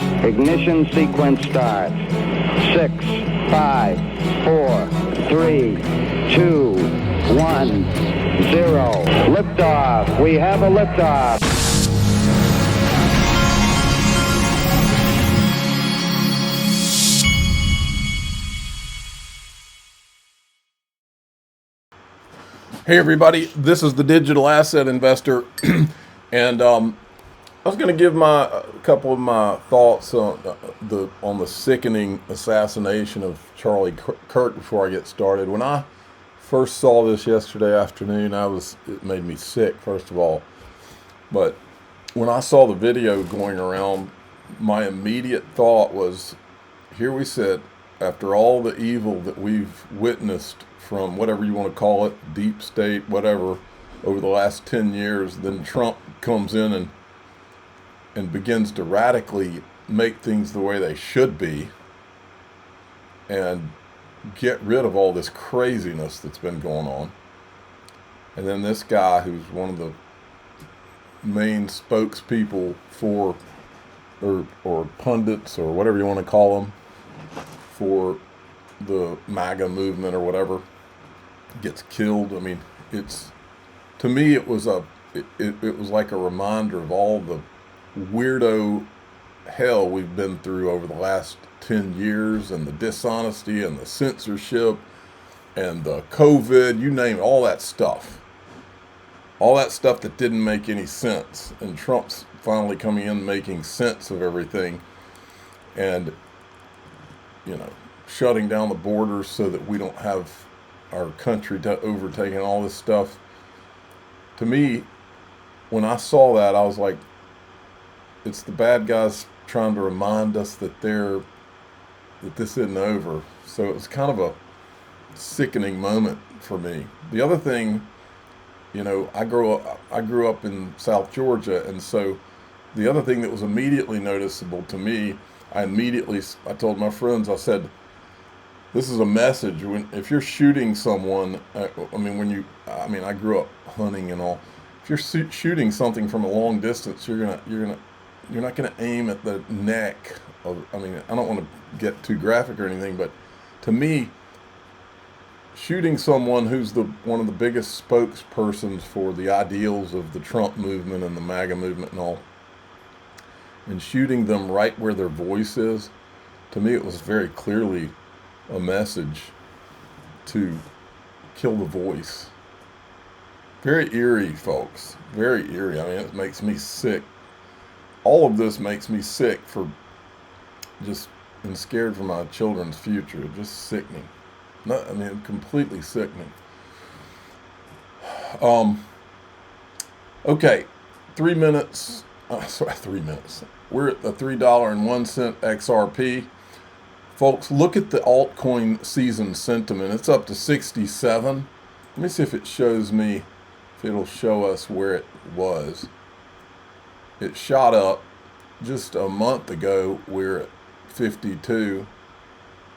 Ignition sequence start. 6, 5, 4, 3, 2, 1, 0. Liftoff. We have a liftoff. Hey everybody, this is the Digital Asset Investor, and I was going to give a couple of my thoughts on the sickening assassination of Charlie Kirk before I get started. When I first saw this yesterday afternoon, it made me sick, first of all. But when I saw the video going around, my immediate thought was, here we sit, after all the evil that we've witnessed from whatever you want to call it, deep state, whatever, over the last 10 years, then Trump comes in and begins to radically make things the way they should be and get rid of all this craziness that's been going on. And then this guy, who's one of the main spokespeople for, or pundits, or whatever you want to call them, for the MAGA movement or whatever, gets killed. I mean, to me it was like a reminder of all the weirdo hell we've been through over the last 10 years, and the dishonesty and the censorship and the COVID, you name it, all that stuff that didn't make any sense. And Trump's finally coming in making sense of everything, and shutting down the borders so that we don't have our country overtaking all this stuff. To me, when I saw that, I was like, it's the bad guys trying to remind us that this isn't over. So it was kind of a sickening moment for me. The other thing, I grew up in South Georgia, and so the other thing that was immediately noticeable to me, I told my friends, I said, this is a message. If you're shooting someone, I grew up hunting and all. If you're shooting something from a long distance, you're not gonna aim at the neck of. I don't want to get too graphic or anything, but to me, shooting someone who's one of the biggest spokespersons for the ideals of the Trump movement and the MAGA movement and all, and shooting them right where their voice is, to me it was very clearly a message to kill the voice. Very eerie, folks. Very eerie. It makes me sick. All of this makes me sick and scared for my children's future. Just sickening. Completely sickening. Okay, 3 minutes. 3 minutes. We're at the $3.01 XRP. Folks, look at the altcoin season sentiment. It's up to 67. Let me see if it'll show us where it was. It shot up just a month ago. We're at 52.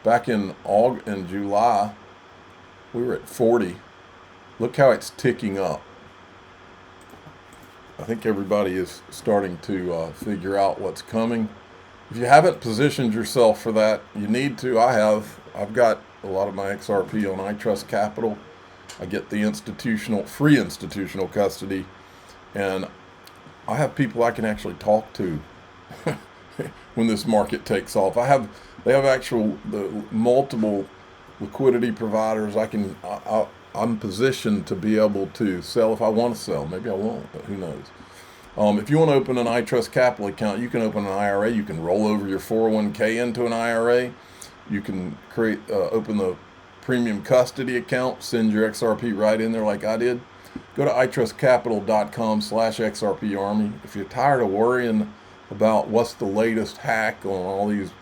Back in July, we were at 40. Look how it's ticking up. I think everybody is starting to figure out what's coming. If you haven't positioned yourself for that, you need to. I've got a lot of my XRP on iTrustCapital. I get the free institutional custody, and I have people I can actually talk to when this market takes off. They have the multiple liquidity providers. I'm positioned to be able to sell if I want to sell. Maybe I won't, but who knows? If you want to open an iTrustCapital account, you can open an IRA. You can roll over your 401k into an IRA. You can open the premium custody account, send your XRP right in there like I did. Go to iTrustCapital.com/XRP Army. If you're tired of worrying about what's the latest hack on all these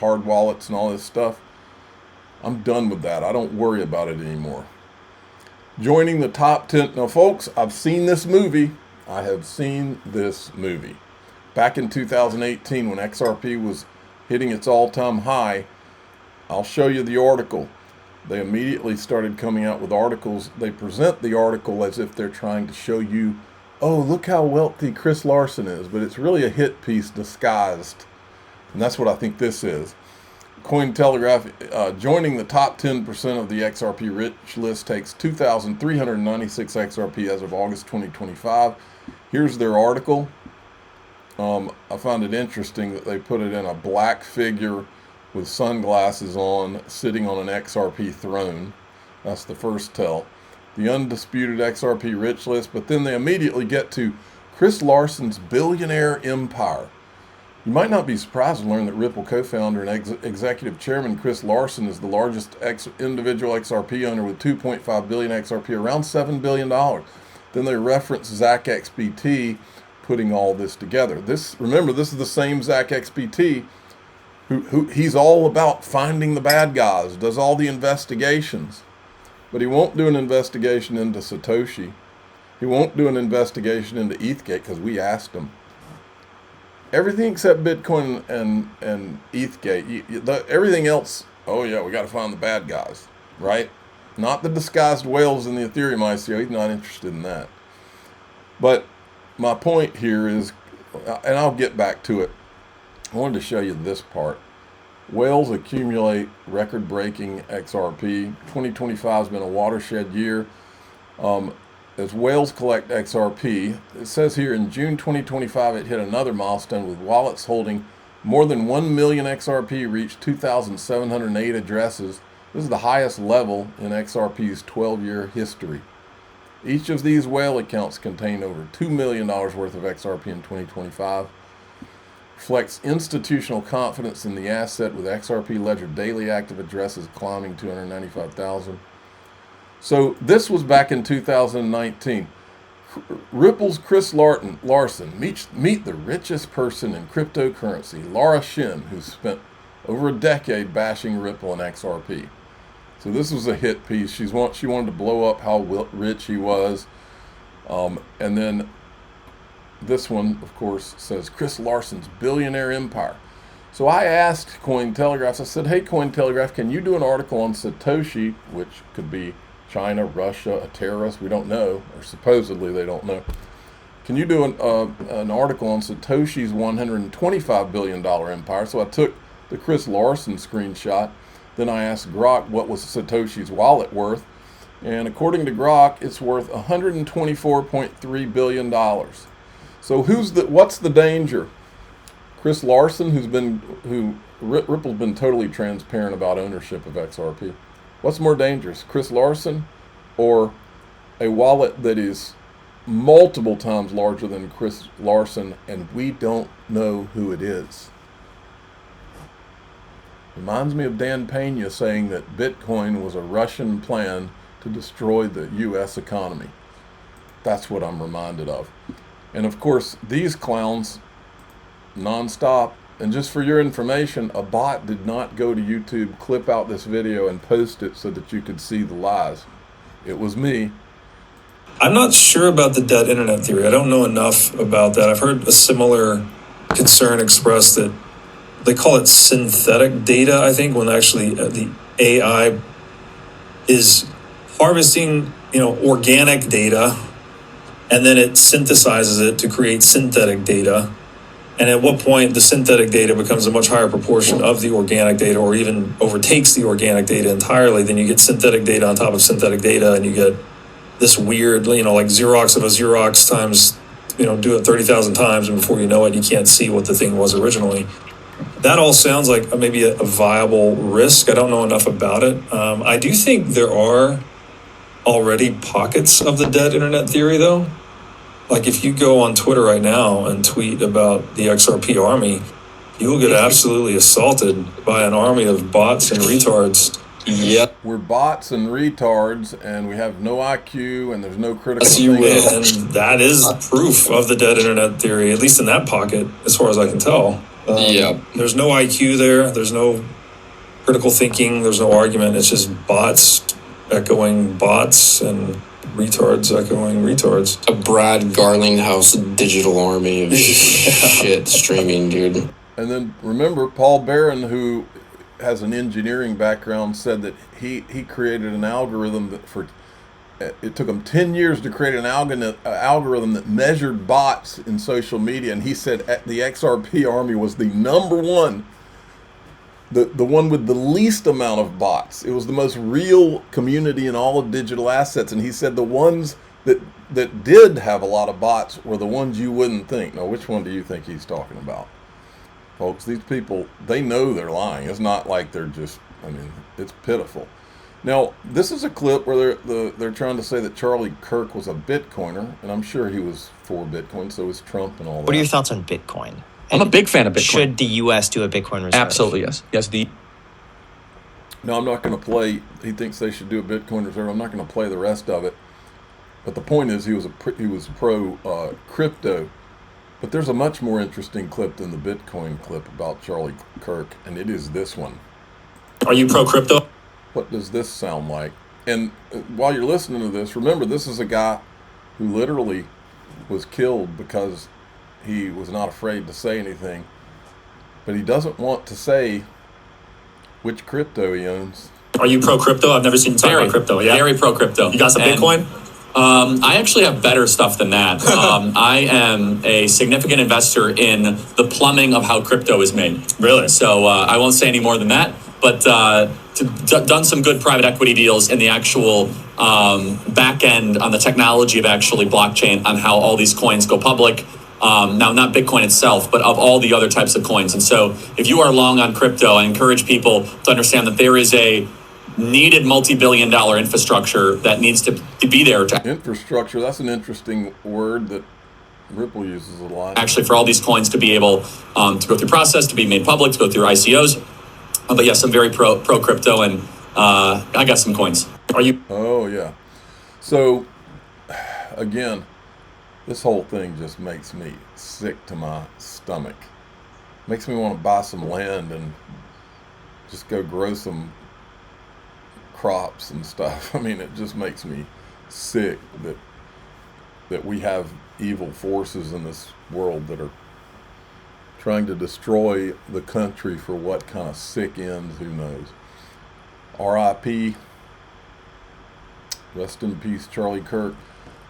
hard wallets and all this stuff, I'm done with that. I don't worry about it anymore. Joining the top 10. Now, folks, I've seen this movie. I have seen this movie. Back in 2018, when XRP was hitting its all-time high, I'll show you the article. They immediately started coming out with articles. They present the article as if they're trying to show you, oh, look how wealthy Chris Larson is, but it's really a hit piece disguised And that's what I think this is. Cointelegraph, joining the top 10% of the XRP rich list takes 2,396 XRP as of August 2025. Here's their article. I find it interesting that they put it in a black figure with sunglasses on, sitting on an XRP throne. That's the first tell. The undisputed XRP rich list, but then they immediately get to Chris Larson's billionaire empire. You might not be surprised to learn that Ripple co-founder and executive chairman Chris Larson is the largest individual XRP owner with 2.5 billion XRP, around $7 billion. Then they reference Zach XBT putting all this together. Remember, this is the same Zach XBT who he's all about finding the bad guys, does all the investigations. But he won't do an investigation into Satoshi. He won't do an investigation into ETHgate because we asked him. Everything except Bitcoin and ETHgate, everything else, oh yeah, we got to find the bad guys, right? Not the disguised whales in the Ethereum ICO. He's not interested in that. But my point here is, and I'll get back to it, I wanted to show you this part. Whales accumulate record-breaking XRP. 2025 has been a watershed year. As whales collect XRP, it says here in June 2025 it hit another milestone with wallets holding more than 1 million XRP reached 2,708 addresses. This is the highest level in XRP's 12-year history. Each of these whale accounts contained over $2 million worth of XRP in 2025. Reflects institutional confidence in the asset, with XRP Ledger daily active addresses climbing 295,000. So this was back in 2019. Ripple's Chris Larson, meet the richest person in cryptocurrency, Laura Shin, who spent over a decade bashing Ripple and XRP. So this was a hit piece. She wanted to blow up how rich he was. And then this one, of course, says Chris Larson's billionaire empire. So I asked Cointelegraph, I said, hey, Cointelegraph, can you do an article on Satoshi, which could be China, Russia, a terrorist, we don't know, or supposedly they don't know. Can you do an article on Satoshi's $125 billion empire? So I took the Chris Larson screenshot. Then I asked Grok what was Satoshi's wallet worth. And according to Grok, it's worth $124.3 billion. So what's the danger? Chris Larson, Ripple's been totally transparent about ownership of XRP. What's more dangerous, Chris Larson or a wallet that is multiple times larger than Chris Larson and we don't know who it is? Reminds me of Dan Pena saying that Bitcoin was a Russian plan to destroy the U.S. economy. That's what I'm reminded of. And of course, these clowns, nonstop. And just for your information, a bot did not go to YouTube, clip out this video, and post it so that you could see the lies. It was me. I'm not sure about the dead internet theory. I don't know enough about that. I've heard a similar concern expressed that they call it synthetic data, I think, when actually the AI is harvesting, organic data, and then it synthesizes it to create synthetic data. And at what point the synthetic data becomes a much higher proportion of the organic data, or even overtakes the organic data entirely, then you get synthetic data on top of synthetic data, and you get this weird, like Xerox of a Xerox times, do it 30,000 times, and before you know it, you can't see what the thing was originally. That all sounds like maybe a viable risk. I don't know enough about it. I do think there are already pockets of the dead internet theory, though. Like if you go on Twitter right now and tweet about the XRP army, you will get absolutely assaulted by an army of bots and retards. Yep. We're bots and retards, and we have no IQ, and there's no critical thinking. And that is proof of the dead internet theory, at least in that pocket, as far as I can tell. There's no IQ there. There's no critical thinking. There's no argument. It's just bots echoing bots and retards echoing retards. A Brad Garlinghouse digital army of shit streaming, dude. And then remember, Paul Barron, who has an engineering background, said that he created an algorithm that for it took them 10 years to create an algorithm that measured bots in social media, and he said the XRP army was the number one, the one with the least amount of bots. It was the most real community in all of digital assets, and he said the ones that did have a lot of bots were the ones you wouldn't think. Now, which one do you think he's talking about? Folks, these people, they know they're lying. It's not like they're just, I mean, it's pitiful. Now, this is a clip where they're trying to say that Charlie Kirk was a Bitcoiner, and I'm sure he was for Bitcoin, so was Trump and all that. What are your thoughts on Bitcoin? I'm a big fan of Bitcoin. Should the U.S. do a Bitcoin reserve? Absolutely, yes. Yes, No, I'm not going to play, he thinks they should do a Bitcoin reserve. I'm not going to play the rest of it. But the point is he was pro crypto. But there's a much more interesting clip than the Bitcoin clip about Charlie Kirk, and it is this one. Are you pro crypto? What does this sound like? And while you're listening to this, remember this is a guy who literally was killed because he was not afraid to say anything. But he doesn't want to say which crypto he owns. Are you pro crypto? I've never seen you talk about crypto. Yeah, very pro crypto. You got some Bitcoin? I actually have better stuff than that. I am a significant investor in the plumbing of how crypto is made. Really? So I won't say any more than that. But done some good private equity deals in the actual back end on the technology of actually blockchain on how all these coins go public. Now, not Bitcoin itself, but of all the other types of coins. And so if you are long on crypto, I encourage people to understand that there is a needed multi-billion-dollar infrastructure that needs to be there to Infrastructure, that's an interesting word that Ripple uses a lot. Actually, for all these coins to be able to go through process, to be made public, to go through ICOs. But yes, I'm very pro crypto, and I got some coins. Are you? Oh, yeah. So, again, this whole thing just makes me sick to my stomach. Makes me want to buy some land and just go grow some crops and stuff. I mean, it just makes me sick that we have evil forces in this world that are trying to destroy the country for what kind of sick ends, who knows. R.I.P. Rest in peace, Charlie Kirk.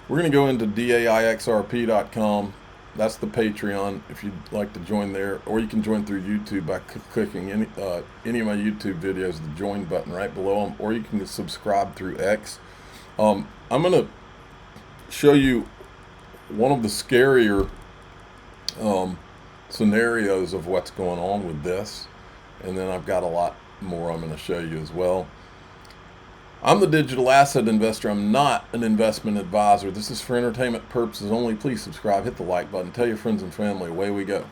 We're going to go into daixrp.com. That's the Patreon if you'd like to join there, or you can join through YouTube by clicking any of my YouTube videos, the join button right below them, or you can subscribe through X. I'm going to show you one of the scarier scenarios of what's going on with this, and then I've got a lot more I'm going to show you as well. I'm the digital asset investor. I'm not an investment advisor. This is for entertainment purposes only. Please subscribe, hit the like button, tell your friends and family. Away we go.